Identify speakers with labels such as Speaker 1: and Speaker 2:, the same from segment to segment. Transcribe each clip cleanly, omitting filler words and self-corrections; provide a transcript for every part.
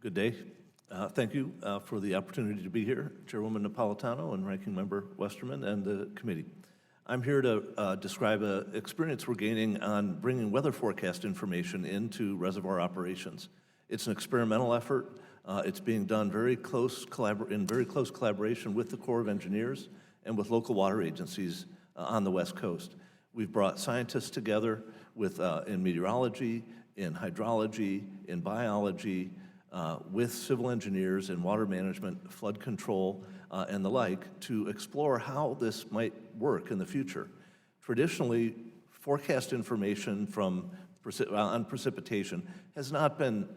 Speaker 1: Good day. Thank you for the opportunity to be here, Chairwoman Napolitano and Ranking Member Westerman and the committee. I'm here to describe an experience we're gaining on bringing weather forecast information into reservoir operations. It's an experimental effort. It's being done in very close collaboration with the Corps of Engineers and with local water agencies on the West Coast. We've brought scientists together in meteorology, in hydrology, in biology, with civil engineers in water management, flood control, and the like, to explore how this might work in the future. Traditionally, forecast information on precipitation has not been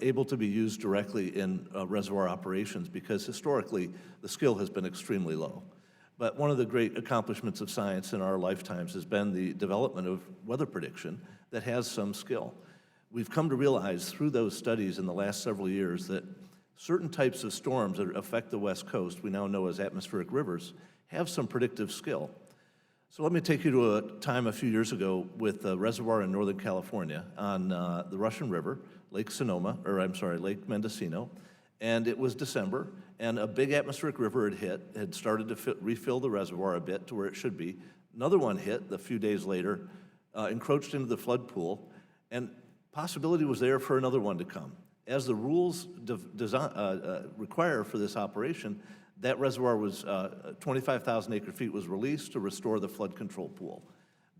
Speaker 1: able to be used directly in reservoir operations because historically the skill has been extremely low. But one of the great accomplishments of science in our lifetimes has been the development of weather prediction that has some skill. We've come to realize through those studies in the last several years that certain types of storms that affect the West Coast, we now know as atmospheric rivers, have some predictive skill. So let me take you to a time a few years ago with a reservoir in Northern California on the Russian River, Lake Mendocino, and it was December, and a big atmospheric river had started to refill the reservoir a bit to where it should be. Another one hit a few days later, encroached into the flood pool, and possibility was there for another one to come. As the rules require for this operation, that reservoir was 25,000 acre feet was released to restore the flood control pool.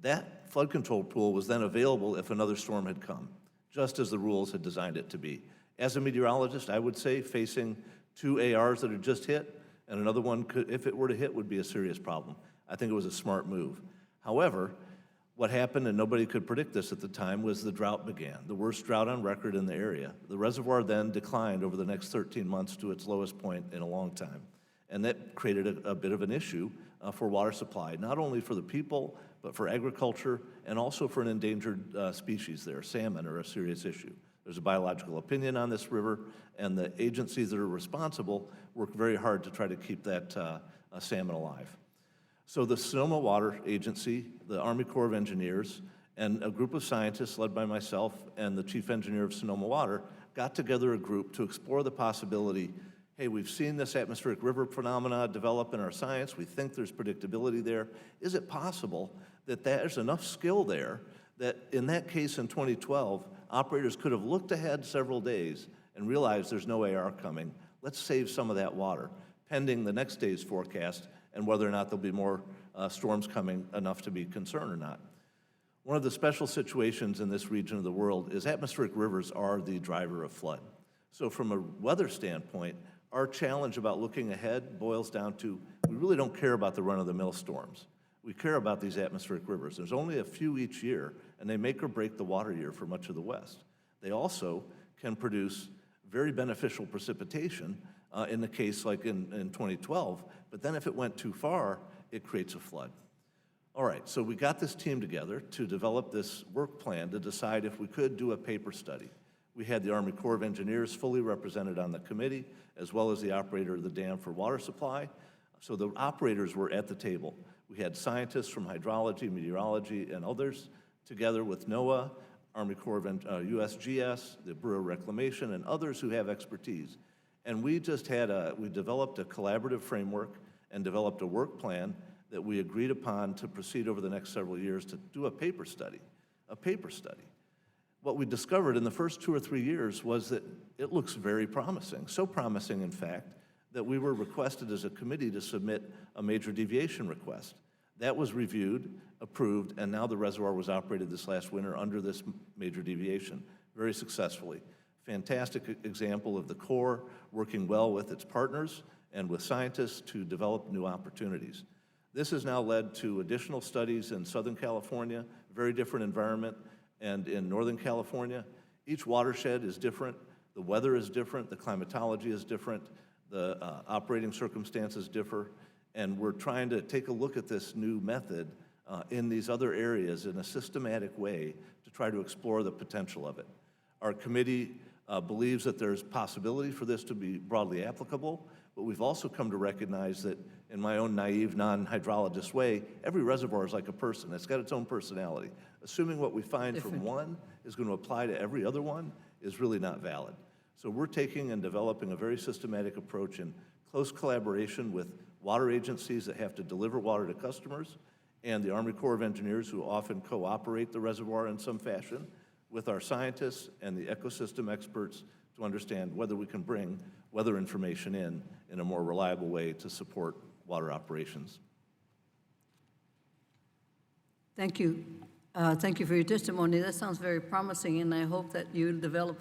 Speaker 1: That flood control pool was then available if another storm had come, just as the rules had designed it to be. As a meteorologist, I would say facing two ARs that had just hit, and another one, if it were to hit, would be a serious problem. I think it was a smart move. However, what happened, and nobody could predict this at the time, was the drought began, the worst drought on record in the area. The reservoir then declined over the next 13 months to its lowest point in a long time. And that created a bit of an issue for water supply, not only for the people, but for agriculture, and also for an endangered species there. Salmon are a serious issue. There's a biological opinion on this river, and the agencies that are responsible work very hard to try to keep that salmon alive. So the Sonoma Water Agency, the Army Corps of Engineers, and a group of scientists led by myself and the chief engineer of Sonoma Water got together a group to explore the possibility, hey, we've seen this atmospheric river phenomena develop in our science. We think there's predictability there. Is it possible that there's enough skill there that in that case in 2012, operators could have looked ahead several days and realized there's no AR coming. Let's save some of that water, pending the next day's forecast and whether or not there'll be more storms coming enough to be concerned or not. One of the special situations in this region of the world is atmospheric rivers are the driver of flood. So from a weather standpoint, our challenge about looking ahead boils down to we really don't care about the run-of-the-mill storms. We care about these atmospheric rivers. There's only a few each year, and they make or break the water year for much of the West. They also can produce very beneficial precipitation in the case like in 2012, but then if it went too far, it creates a flood. All right, so we got this team together to develop this work plan to decide if we could do a paper study. We had the Army Corps of Engineers fully represented on the committee, as well as the operator of the dam for water supply. So the operators were at the table. We had scientists from hydrology, meteorology, and others together with NOAA, Army Corps of USGS, the Bureau of Reclamation, and others who have expertise. And we developed a collaborative framework and developed a work plan that we agreed upon to proceed over the next several years to do a paper study. What we discovered in the first 2 or 3 years was that it looks very promising. So promising, in fact, that we were requested as a committee to submit a major deviation request. That was reviewed, approved, and now the reservoir was operated this last winter under this major deviation very successfully. Fantastic example of the Corps working well with its partners and with scientists to develop new opportunities. This has now led to additional studies in Southern California, very different environment, and in Northern California. Each watershed is different, the weather is different, the climatology is different, the operating circumstances differ, and we're trying to take a look at this new method in these other areas in a systematic way to try to explore the potential of it. Our committee believes that there's possibility for this to be broadly applicable, but we've also come to recognize that in my own naive, non-hydrologist way, every reservoir is like a person. It's got its own personality. Assuming what we find from one is going to apply to every other one is really not valid. So we're taking and developing a very systematic approach in close collaboration with water agencies that have to deliver water to customers and the Army Corps of Engineers, who often cooperate the reservoir in some fashion, with our scientists and the ecosystem experts to understand whether we can bring weather information in a more reliable way to support water operations.
Speaker 2: Thank you. Thank you for your testimony. That sounds very promising, and I hope that you develop a